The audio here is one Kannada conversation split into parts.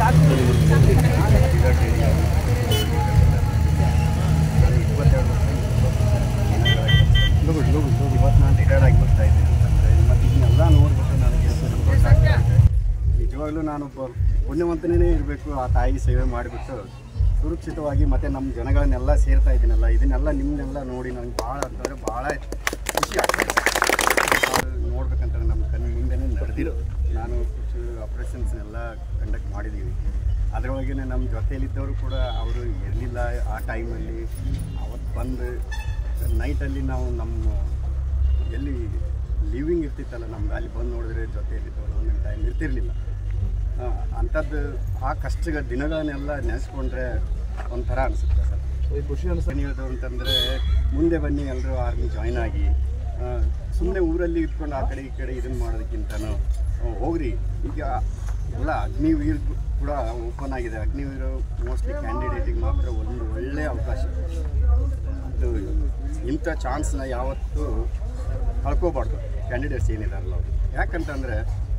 ಇವತ್ತು ನಾನು ರಿಟೈರ್ಡ್ ಆಗಿ ಬರ್ತಾ ಇದ್ದೀನಿ ಅಂತಂದರೆ ಮತ್ತು ಇದನ್ನೆಲ್ಲ ನೋಡಿಬಿಟ್ಟು ನನಗೆ ಸಂತೋಷ ಆಗ್ತಾ ಇದೆ. ನಿಜವಾಗ್ಲೂ ನಾನೊಬ್ಬ ಪುಣ್ಯವಂತನೇ ಇರಬೇಕು, ಆ ತಾಯಿ ಸೇವೆ ಮಾಡಿಬಿಟ್ಟು ಸುರಕ್ಷಿತವಾಗಿ ಮತ್ತು ನಮ್ಮ ಜನಗಳನ್ನೆಲ್ಲ ಸೇರ್ತಾ ಇದ್ದೀನಲ್ಲ, ಇದನ್ನೆಲ್ಲ ನಿಮ್ಮನ್ನೆಲ್ಲ ನೋಡಿ ನನಗೆ ಭಾಳ ಅಂತಂದರೆ ಭಾಳ ಖುಷಿ ಆಗ್ತಾಯಿದೆ. ನೋಡ್ಬೇಕಂತಂದ್ರೆ ನಮ್ಮ ಕಣ್ಣು ಮುಂದೆನೇ ನಡೆದಿರೋದು. ನಾನು কিছু ಆಪ್ರೇಷನ್ಸ್ನೆಲ್ಲ ಕಂಡಕ್ಟ್ ಮಾಡಿದ್ದೀವಿ. ಅದರೊಳಗೆ ನಮ್ಮ ಜೊತೆಯಲ್ಲಿದ್ದವರು ಕೂಡ ಅವರು ಇರಲಿಲ್ಲ ಆ ಟೈಮಲ್ಲಿ. ಅವತ್ತು ಬಂದು ನೈಟಲ್ಲಿ ನಾವು ನಮ್ಮ ಎಲ್ಲಿ ಲಿವಿಂಗ್ ಇರ್ತಿತ್ತಲ್ಲ ನಮ್ಗೆ, ಅಲ್ಲಿ ಬಂದು ನೋಡಿದ್ರೆ ಜೊತೆಯಲ್ಲಿದ್ದವರು ಒಂದೊಂದು ಟೈಮ್ ಇರ್ತಿರಲಿಲ್ಲ. ಅಂಥದ್ದು ಆ ಕಷ್ಟದ ದಿನಗಳನ್ನೆಲ್ಲ ನೆನೆಸ್ಕೊಂಡ್ರೆ ಒಂಥರ ಅನಿಸುತ್ತೆ ಸರ್. ಖುಷಿ ಅನಿಸ್ತು ಅಂತಂದರೆ ಮುಂದೆ ಬನ್ನಿ ಎಲ್ಲರೂ ಆರ್ಮಿ ಜಾಯ್ನ್ ಆಗಿ, ಸುಮ್ಮನೆ ಊರಲ್ಲಿ ಇಟ್ಕೊಂಡು ಆ ಕಡೆ ಈ ಕಡೆ ಇದನ್ನು ಮಾಡೋದಕ್ಕಿಂತನೂ ಹೋಗ್ರಿ. ಈಗ ಎಲ್ಲ ಅಗ್ನಿವೀರ್ ಕೂಡ ಓಪನ್ ಆಗಿದೆ. ಅಗ್ನಿವೀರ್ ಮೋಸ್ಟ್ಲಿ ಕ್ಯಾಂಡಿಡೇಟಿಗೆ ಮಾತ್ರ ಒಂದು ಒಳ್ಳೆಯ ಅವಕಾಶ. ಅದು ಇಂಥ ಚಾನ್ಸ್ನ ಯಾವತ್ತೂ ಕಳ್ಕೋಬಾರ್ದು ಕ್ಯಾಂಡಿಡೇಟ್ಸ್ ಏನಿದಾರಲ್ಲ ಅವರು. ಯಾಕಂತಂದರೆ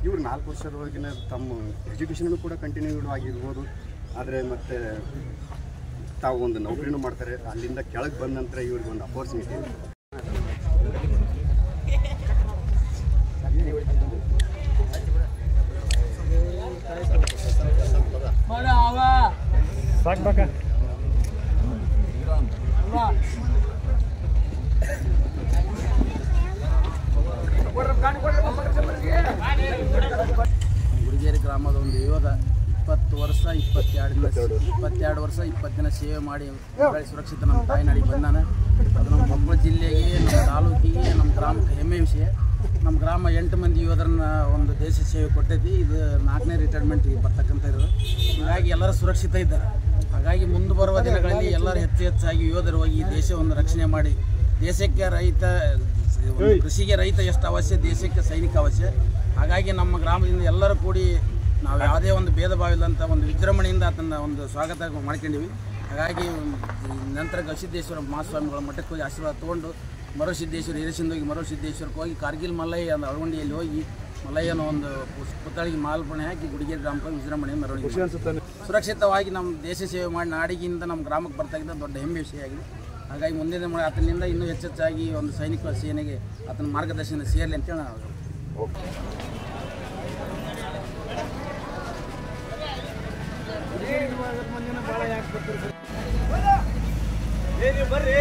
ಇವ್ರು 4 ವರ್ಷದೊಳಗಿನ ತಮ್ಮ ಎಜುಕೇಷನೂ ಕೂಡ ಕಂಟಿನ್ಯೂ ಆಗಿರ್ಬೋದು, ಆದರೆ ಮತ್ತು ತಾವು ಒಂದು ನೌಕರಿನೂ ಮಾಡ್ತಾರೆ. ಅಲ್ಲಿಂದ ಕೆಳಗೆ ಬಂದ ನಂತರ ಇವ್ರಿಗೆ ಒಂದು ಅಪರ್ಚುನಿಟಿ ಇದೆ. ಗುಡಿಗೇರಿ ಗ್ರಾಮದ ಒಂದು ಯೋಧ 22 ವರ್ಷ 20 ದಿನ ಸೇವೆ ಮಾಡಿ ಸುರಕ್ಷಿತ ನಮ್ಮ ತಾಯ್ನಾಡಿಗೆ ಬಂದಾನೆ. ಅದು ನಮ್ಮ ಕೊಪ್ಪಳ ಜಿಲ್ಲೆಗೆ, ನಮ್ಮ ತಾಲೂಕಿಗೆ, ನಮ್ಮ ಗ್ರಾಮಕ್ಕೆ ಹೆಮ್ಮೆ ವಿಷಯ. ನಮ್ಮ ಗ್ರಾಮ 8 ಮಂದಿ ಯೋಧರನ್ನ ಒಂದು ದೇಶ ಸೇವೆ ಕೊಟ್ಟೈತಿ. ಇದು 4ನೇ ರಿಟೈರ್ಮೆಂಟ್ಗೆ ಬರ್ತಕ್ಕಂಥ ಇರೋದು. ಹೀಗಾಗಿ ಎಲ್ಲರೂ ಸುರಕ್ಷಿತ ಇದ್ದಾರೆ. ಹಾಗಾಗಿ ಮುಂದೆ ಬರುವ ದಿನಗಳಲ್ಲಿ ಎಲ್ಲರೂ ಹೆಚ್ಚಾಗಿ ಯೋಧರು ಹೋಗಿ ದೇಶವನ್ನು ರಕ್ಷಣೆ ಮಾಡಿ, ದೇಶಕ್ಕೆ ರೈತ, ಕೃಷಿಗೆ ರೈತ ಎಷ್ಟು ಅವಶ್ಯ, ದೇಶಕ್ಕೆ ಸೈನಿಕ ಅವಶ್ಯ. ಹಾಗಾಗಿ ನಮ್ಮ ಗ್ರಾಮದಿಂದ ಎಲ್ಲರೂ ಕೂಡಿ ನಾವು ಯಾವುದೇ ಒಂದು ಭೇದ ಭಾವ ಇಲ್ಲಂತ ಒಂದು ವಿಜೃಂಭಣೆಯಿಂದ ಅದನ್ನು ಒಂದು ಸ್ವಾಗತ ಮಾಡ್ಕೊಂಡಿವಿ. ಹಾಗಾಗಿ ನಂತರ ಗವಿಸಿದ್ದೇಶ್ವರ ಮಹಾಸ್ವಾಮಿಗಳ ಮಠಕ್ಕೆ ಹೋಗಿ ಆಶೀರ್ವಾದ ತೊಗೊಂಡು ಮರುಸಿದ್ದೇಶ್ವರ ಹಿರಸಿಂದೋಗಿ ಮರುಸಿದ್ದೇಶ್ವರಕ್ಕೆ ಹೋಗಿ ಕಾರ್ಗಿಲ್ ಮಲ್ಲಯ್ಯ ಒಂದು ಅಳವಂಡಿಯಲ್ಲಿ ಹೋಗಿ ಮಲ್ಲಯ್ಯನ ಒಂದು ಪುತ್ಥಳಿಗೆ ಮಾಲ್ಪಣೆ ಹಾಕಿ ಗುಡಿಗೇರಿ ಗ್ರಾಮಕ್ಕೆ ವಿಜೃಂಭಣೆ ಮೆರವಣಿಗೆ ಸುರಕ್ಷಿತವಾಗಿ ನಮ್ಮ ದೇಶ ಸೇವೆ ಮಾಡಿ ನಾಡಿಗಿಂದ ನಮ್ಮ ಗ್ರಾಮಕ್ಕೆ ಬರ್ತಾಗಿದ್ದ ದೊಡ್ಡ ಹೆಮ್ಮೆ ವಿಷಯ ಆಗಿದೆ. ಹಾಗಾಗಿ ಮುಂದಿನ ಆತನಿಂದ ಇನ್ನೂ ಹೆಚ್ಚೆಚ್ಚಾಗಿ ಒಂದು ಸೈನಿಕ ಸೇನೆಗೆ ಆತನ ಮಾರ್ಗದರ್ಶನ ಸೇರಲಿ ಅಂತೇಳಿ ನಾವು ಬರ್ರಿ